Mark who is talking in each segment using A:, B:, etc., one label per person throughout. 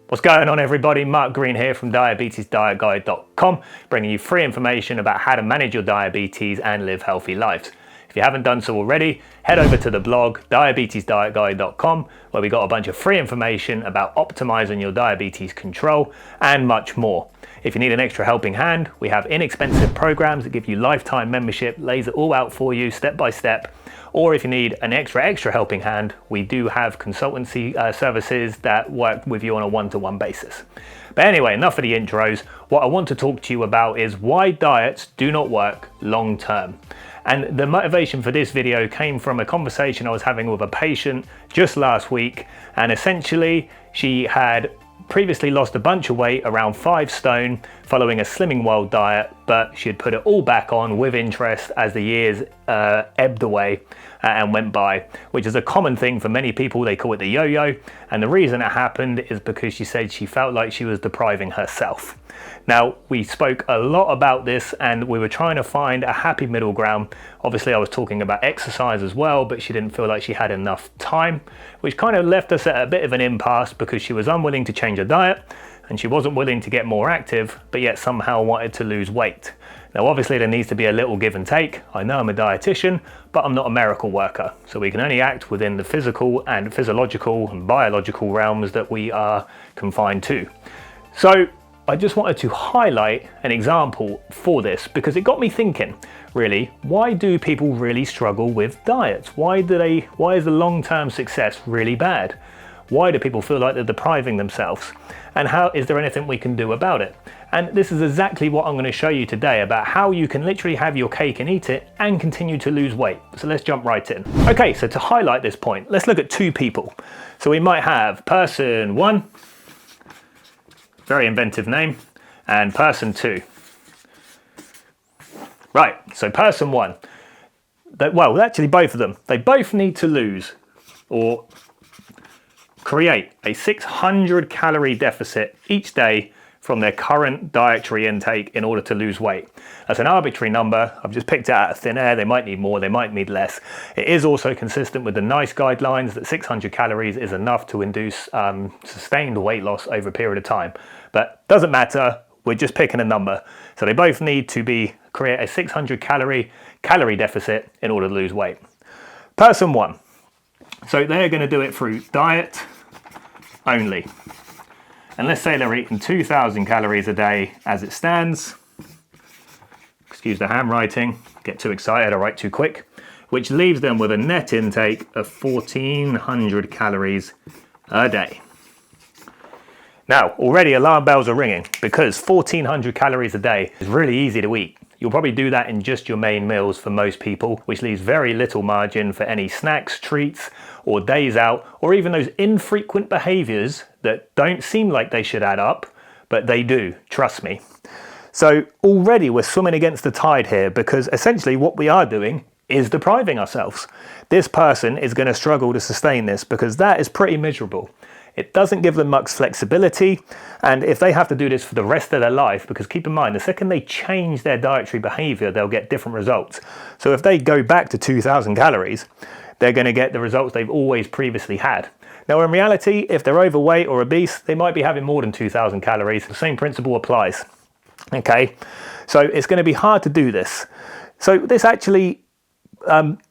A: What's going on, everybody? Mark Green here from diabetesdietguide.com, bringing you free information about how to manage your diabetes and live healthy lives. If you haven't done so already, head over to the blog diabetesdietguide.com, where we got a bunch of free information about optimizing your diabetes control and much more. If you need an extra helping hand, we have inexpensive programs that give you lifetime membership, lays it all out for you step by step. Or if you need an extra helping hand, we do have consultancy services that work with you on a one-to-one basis. But anyway, enough of the intros. What I want to talk to you about is why diets do not work long term. And the motivation for this video came from a conversation I was having with a patient just last week. And essentially, she had previously lost a bunch of weight, around 5 stone, following a Slimming World diet, but she had put it all back on with interest as the years ebbed away and went by, which is a common thing for many people. They call it the yo-yo, and the reason it happened is because she said she felt like she was depriving herself. Now, we spoke a lot about this and we were trying to find a happy middle ground. Obviously, I was talking about exercise as well, but she didn't feel like she had enough time, which kind of left us at a bit of an impasse because she was unwilling to change her diet and she wasn't willing to get more active, but yet somehow wanted to lose weight. Now, obviously, there needs to be a little give and take. I know I'm a dietitian, but I'm not a miracle worker. So we can only act within the physical and physiological and biological realms that we are confined to. So I just wanted to highlight an example for this because it got me thinking, really, why do people really struggle with diets? Why is the long-term success really bad? Why do people feel like they're depriving themselves? And how is there anything we can do about it? And this is exactly what I'm going to show you today about how you can literally have your cake and eat it and continue to lose weight. So let's jump right in. Okay, so to highlight this point, let's look at 2 people. So we might have person 1, very inventive name, and person 2. Right, so person 1, well, actually both of them, they both need to lose or create a 600 calorie deficit each day from their current dietary intake in order to lose weight. That's an arbitrary number. I've just picked it out of thin air. They might need more, they might need less. It is also consistent with the NICE guidelines that 600 calories is enough to induce sustained weight loss over a period of time. But doesn't matter, we're just picking a number. So they both need to create a 600 calorie deficit in order to lose weight. Person 1. So they're gonna do it through diet only. And let's say they're eating 2,000 calories a day as it stands. Excuse the handwriting, get too excited, I write too quick. Which leaves them with a net intake of 1,400 calories a day. Now, already alarm bells are ringing because 1,400 calories a day is really easy to eat. You'll probably do that in just your main meals for most people, which leaves very little margin for any snacks, treats, or days out, or even those infrequent behaviors that don't seem like they should add up, but they do, trust me. So already we're swimming against the tide here because essentially what we are doing is depriving ourselves. This person is going to struggle to sustain this because that is pretty miserable. It doesn't give them much flexibility, and if they have to do this for the rest of their life, because keep in mind, the second they change their dietary behavior, they'll get different results. So if they go back to 2,000 calories, they're going to get the results they've always previously had. Now, in reality, if they're overweight or obese, they might be having more than 2,000 calories. The same principle applies. Okay, so it's going to be hard to do this. So this actually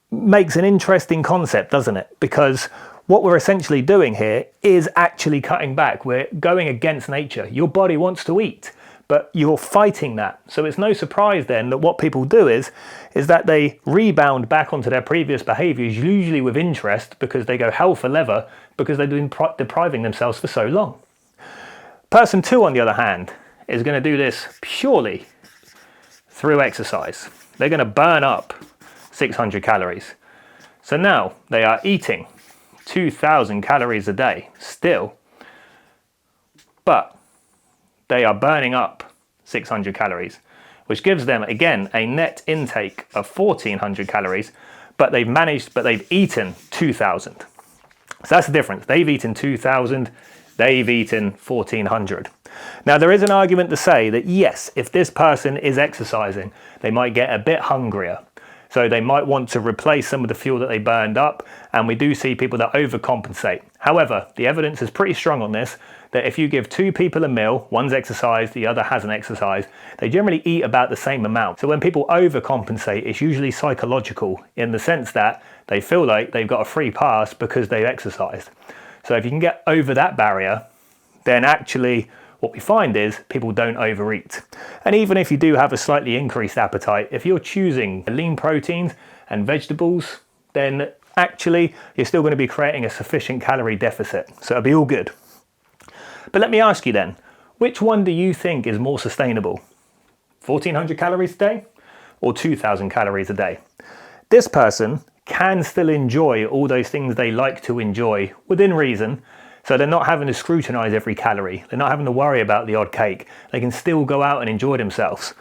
A: makes an interesting concept, doesn't it? Because what we're essentially doing here is actually cutting back. We're going against nature. Your body wants to eat, but you're fighting that. So it's no surprise then that what people do is that they rebound back onto their previous behaviors, usually with interest, because they go hell for leather, because they've been depriving themselves for so long. Person 2, on the other hand, is going to do this purely through exercise. They're going to burn up 600 calories. So now they are eating 2,000 calories a day still, but they are burning up 600 calories, which gives them again a net intake of 1,400 calories, but they've eaten 2,000. So that's the difference. They've eaten 2,000, they've eaten 1,400. Now, there is an argument to say that yes, if this person is exercising, they might get a bit hungrier. So they might want to replace some of the fuel that they burned up, and we do see people that overcompensate. However, the evidence is pretty strong on this, that if you give two people a meal, one's exercised, the other hasn't exercised, they generally eat about the same amount. So when people overcompensate, it's usually psychological in the sense that they feel like they've got a free pass because they've exercised. So if you can get over that barrier, then actually what we find is people don't overeat. And even if you do have a slightly increased appetite, if you're choosing lean proteins and vegetables, then actually you're still going to be creating a sufficient calorie deficit. So it'll be all good. But let me ask you then, which one do you think is more sustainable? 1400 calories a day or 2000 calories a day? This person can still enjoy all those things they like to enjoy within reason. So they're not having to scrutinize every calorie. They're not having to worry about the odd cake. They can still go out and enjoy themselves.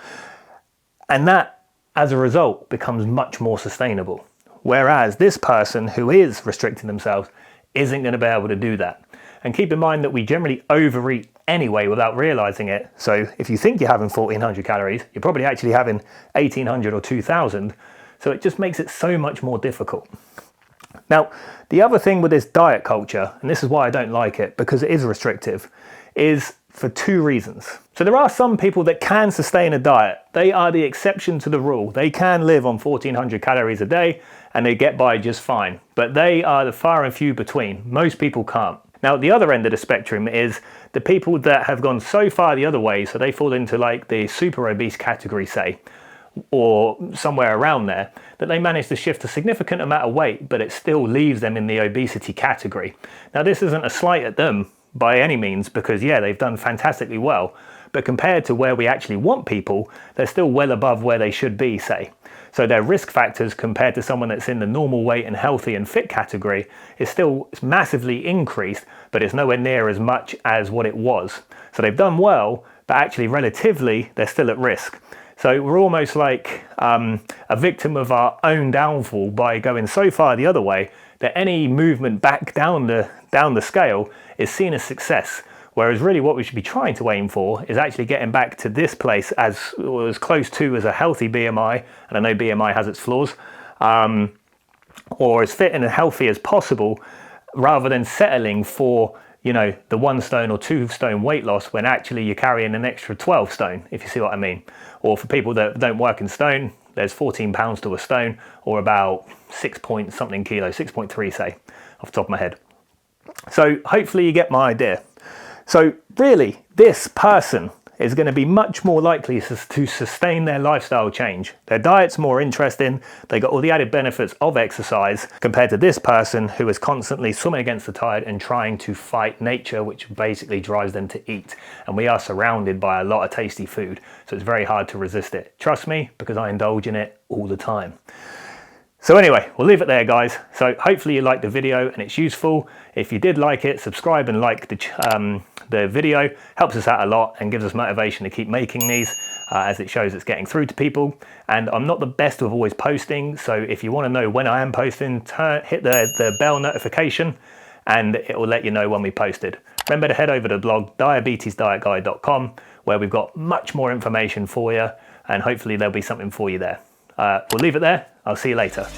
A: And that, as a result, becomes much more sustainable. Whereas this person who is restricting themselves isn't going to be able to do that. And keep in mind that we generally overeat anyway without realizing it. So if you think you're having 1400 calories, you're probably actually having 1800 or 2000. So it just makes it so much more difficult. Now, the other thing with this diet culture, and this is why I don't like it, because it is restrictive, is for two reasons. So there are some people that can sustain a diet. They are the exception to the rule. They can live on 1400 calories a day and they get by just fine. But they are the far and few between. Most people can't. Now, the other end of the spectrum is the people that have gone so far the other way, so they fall into like the super obese category, say, or somewhere around there, that they manage to shift a significant amount of weight, but it still leaves them in the obesity category. Now, this isn't a slight at them by any means, because yeah, they've done fantastically well, but compared to where we actually want people, they're still well above where they should be, say. So their risk factors compared to someone that's in the normal weight and healthy and fit category is still massively increased, but it's nowhere near as much as what it was. So they've done well, but actually relatively, they're still at risk. So we're almost like a victim of our own downfall by going so far the other way that any movement back down the scale is seen as success. Whereas really what we should be trying to aim for is actually getting back to this place as close to as a healthy BMI, and I know BMI has its flaws, or as fit and healthy as possible, rather than settling for, you know, the 1 stone or 2 stone weight loss when actually you're carrying an extra 12 stone, if you see what I mean. Or for people that don't work in stone, there's 14 pounds to a stone, or about 6 point something kilos, 6.3 say, off the top of my head. So hopefully you get my idea. So really, this person is going to be much more likely to sustain their lifestyle change. Their diet's more interesting, they got all the added benefits of exercise, compared to this person who is constantly swimming against the tide and trying to fight nature, which basically drives them to eat. And we are surrounded by a lot of tasty food, so it's very hard to resist it. Trust me, because I indulge in it all the time. So anyway, we'll leave it there, guys. So hopefully you liked the video and it's useful. If you did like it, subscribe and like the video. Helps us out a lot and gives us motivation to keep making these as it shows it's getting through to people. And I'm not the best with always posting, so if you want to know when I am posting, hit the bell notification and it will let you know when we posted. Remember to head over to the blog diabetesdietguide.com, where we've got much more information for you, and hopefully there'll be something for you there. We'll leave it there. I'll see you later.